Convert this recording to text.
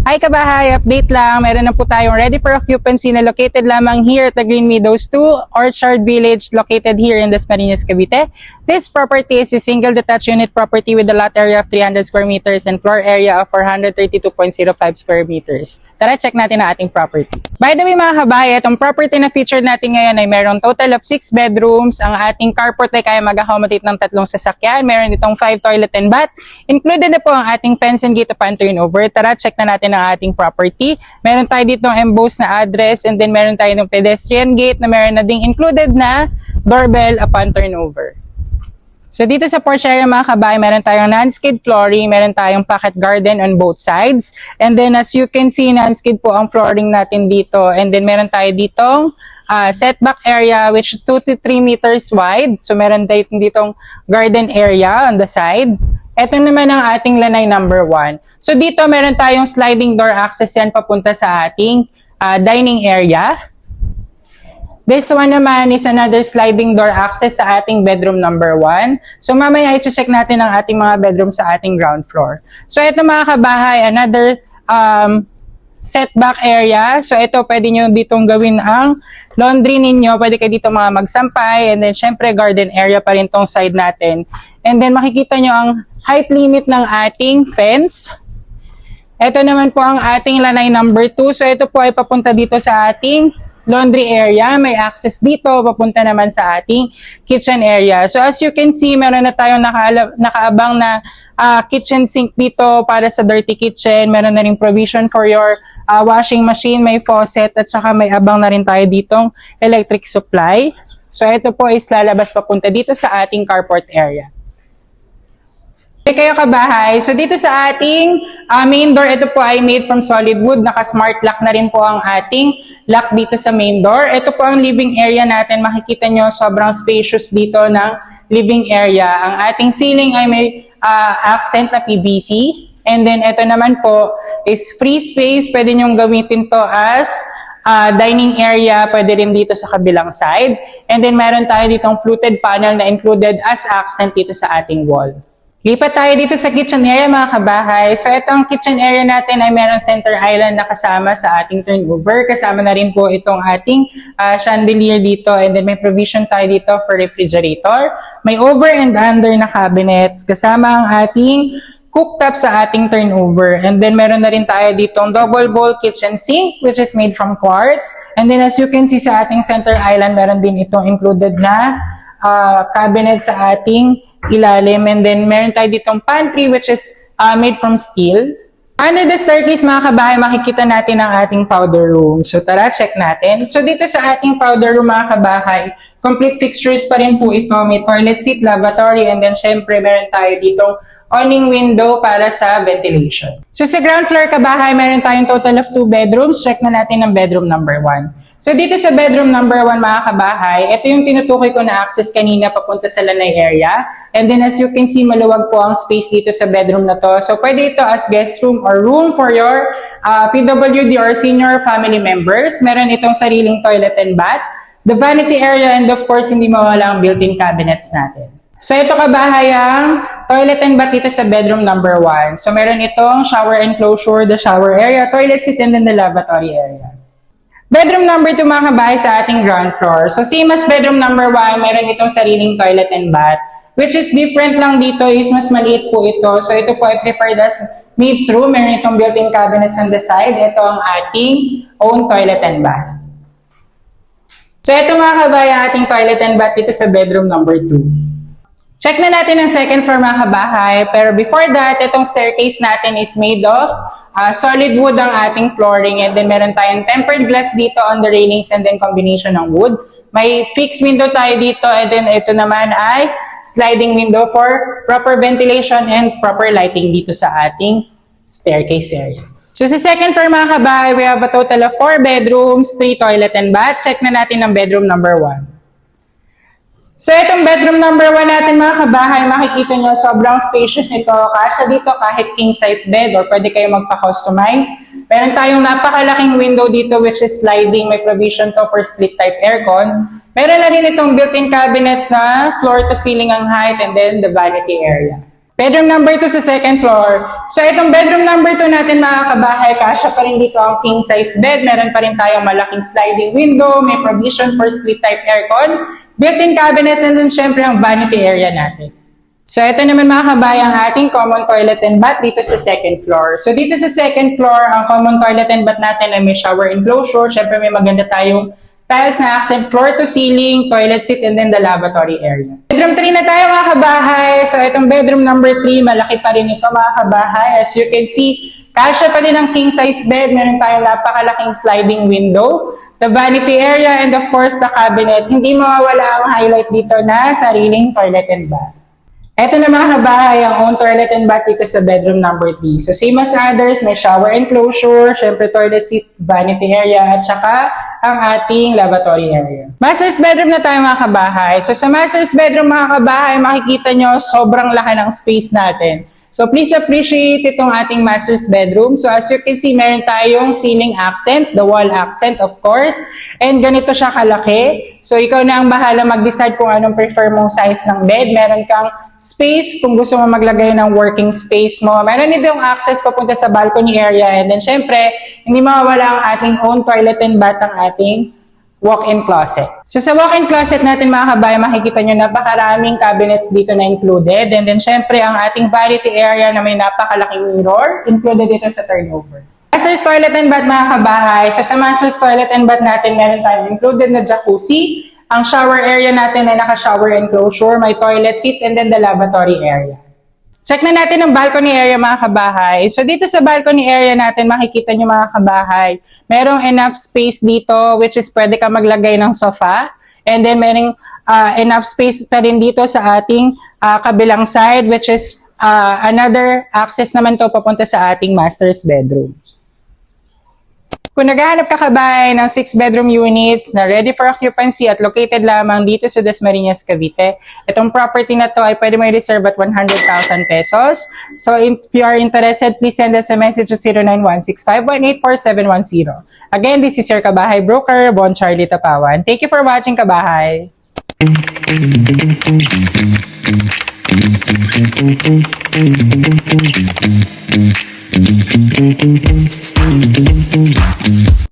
Hi kabahay, update lang. Meron na po tayong ready for occupancy na located lamang here at the Green Meadows 2, Orchard Village, located here in Dasmariñas, Cavite. This property is a single detached unit property with a lot area of 300 square meters and floor area of 432.05 square meters. Tara, check natin ang ating property. By the way mga kabahay, itong property na featured natin ngayon ay meron total of 6 bedrooms. Ang ating carport ay kaya mag-accommodate ng 3 sasakyan. Meron itong 5 toilet and bath. Included na po ang ating fence and gate upon turnover. Tara, check na natin ang ating property. Meron tayo dito ang embossed na address and then meron tayo ng pedestrian gate na meron na ding included na doorbell upon turnover. So dito sa porch area mga kabahay, meron tayong non-skid flooring, meron tayong pocket garden on both sides. And then as you can see, non-skid po ang flooring natin dito. And then meron tayo ditong setback area which is 2 to 3 meters wide. So meron tayo ditong garden area on the side. Ito naman ang ating lanay number 1. So dito meron tayong sliding door access yan papunta sa ating dining area. This one naman is another sliding door access sa ating bedroom number 1. So mamaya i-check natin ang ating mga bedroom sa ating ground floor. So ito mga kabahay, another setback area. So ito pwede nyo ditong gawin ang laundry ninyo. Pwede kayo dito mga magsampay. And then syempre garden area pa rin tong side natin. And then makikita nyo ang height limit ng ating fence. Ito naman po ang ating lanay number 2. So ito po ay papunta dito sa ating laundry area. May access dito, papunta naman sa ating kitchen area. So as you can see, meron na tayong nakaabang na kitchen sink dito para sa dirty kitchen. Meron na rin provision for your washing machine, may faucet, at saka may abang na rin tayo ditong electric supply. So ito po is lalabas papunta dito sa ating carport area. Okay kayo kabahay, so dito sa ating main door, ito po ay made from solid wood, naka-smart lock na rin po ang ating lock dito sa main door. Ito po ang living area natin, makikita nyo sobrang spacious dito ng living area. Ang ating ceiling ay may accent na PVC, and then ito naman po is free space, pwede nyong gamitin to as dining area, pwede rin dito sa kabilang side. And then meron tayo ditong fluted panel na included as accent dito sa ating wall. Lipat tayo dito sa kitchen area mga kabahay. So itong kitchen area natin ay meron center island na kasama sa ating turnover. Kasama na rin po itong ating chandelier dito, and then may provision tayo dito for refrigerator. May over and under na cabinets kasama ang ating cooktop sa ating turnover. And then meron na rin tayo ditong double bowl kitchen sink which is made from quartz. And then as you can see sa ating center island, meron din itong included na cabinet sa ating ilalim. And then meron tayo ditong pantry which is made from steel. Under the staircase mga kabahay, makikita natin ang ating powder room. So tara, check natin. So dito sa ating powder room mga kabahay, complete fixtures pa rin po ito. May toilet seat, lavatory, and then syempre meron tayo ditong awning window para sa ventilation. So sa ground floor kabahay, meron tayong total of 2 bedrooms. Check na natin ang bedroom number 1. So dito sa bedroom number 1 mga kabahay, ito yung tinutukoy ko na access kanina papunta sa lanay area. And then as you can see, maluwag po ang space dito sa bedroom na to. So pwede ito as guest room or room for your PWD or senior family members. Meron itong sariling toilet and bath, the vanity area, and of course, hindi mawala ang built-in cabinets natin. So ito kabahay ang toilet and bath dito sa bedroom number 1. So meron itong shower enclosure, the shower area, toilet seat, and then the lavatory area. Bedroom number 2 mga kabahay sa ating ground floor. So same as bedroom number 1, meron itong sariling toilet and bath. Which is different lang dito is mas maliit po ito. So ito po ay preferred as maid's room. Meron itong built-in cabinets on the side. Ito ang ating own toilet and bath. So ito mga kabahay ang ating toilet and bath dito sa bedroom number 2. Check na natin ang second floor mga kabahay. Pero before that, itong staircase natin is made of solid wood ang ating flooring, and then meron tayong tempered glass dito on the railings and then combination ng wood. May fixed window tayo dito, and then ito naman ay sliding window for proper ventilation and proper lighting dito sa ating staircase area. So sa second floor mga kabahay, we have a total of 4 bedrooms, 3 toilet and bath. Check na natin ang bedroom number 1. So itong bedroom number 1 natin mga kabahay, makikita nyo sobrang spacious ito. Kasya dito kahit king size bed or pwede kayo magpa-customize. Meron tayong napakalaking window dito which is sliding. May provision to for split type aircon. Meron na rin itong built-in cabinets na floor to ceiling ang height, and then the vanity area. Bedroom number 2 sa second floor. So itong bedroom number 2 natin mga kabahay, kasya pa rin dito ang king size bed. Meron pa rin tayong malaking sliding window, may provision for split type aircon, built-in cabinets, and then syempre ang vanity area natin. So ito naman mga kabahay ang ating common toilet and bath dito sa second floor. So dito sa second floor, ang common toilet and bath natin ay may shower enclosure. Syempre may maganda tayong tiles na accent floor to ceiling, toilet seat, and then the lavatory area. Bedroom 3 na tayo mga kabahay. So itong bedroom number 3, malaki pa rin ito mga kabahay. As you can see, kasya pa din ang king size bed. Meron tayong napakalaking sliding window, the vanity area, and of course the cabinet. Hindi mawawala ang highlight dito na sariling toilet and bath. Ito na mga kabahay, ang own toilet and bath dito sa bedroom number 3. So same as others, may shower enclosure, syempre toilet seat, vanity area, at saka ang ating lavatory area. Master's bedroom na tayo mga kabahay. So sa master's bedroom mga kabahay, makikita nyo sobrang laki ng space natin. So please appreciate itong ating master's bedroom. So as you can see, meron tayong ceiling accent, the wall accent of course, and ganito siya kalaki. So ikaw na ang bahala mag-decide kung anong prefer mong size ng bed. Meron kang space kung gusto mo maglagay ng working space mo. Meron itong access papunta sa balcony area, and then syempre, hindi mawawala ang ating own toilet and bath, ang ating walk-in closet. So sa walk-in closet natin mga kabayan, makikita nyo napakaraming cabinets dito na included. And then syempre ang ating vanity area na may napakalaking mirror, included dito sa turnover. Master's toilet and bath mga kabahay. So sa master's toilet and bath natin, meron tayong included na jacuzzi. Ang shower area natin ay naka-shower enclosure, may toilet seat, and then the lavatory area. Check na natin ang balcony area mga kabahay. So dito sa balcony area natin, makikita nyo mga kabahay, merong enough space dito which is pwede ka maglagay ng sofa. And then merong enough space pa rin dito sa ating kabilang side which is another access naman to papunta sa ating master's bedroom. Kung naghahanap ka kabahay ng 6-bedroom units na ready for occupancy at located lamang dito sa Dasmariñas, Cavite, itong property na to ay pwede mo i-reserve at 100,000 pesos. So if you are interested, please send us a message to 0916-518-4710. Again, this is your Kabahay Broker, Bon Charlie Tapawan. Thank you for watching, Kabahay.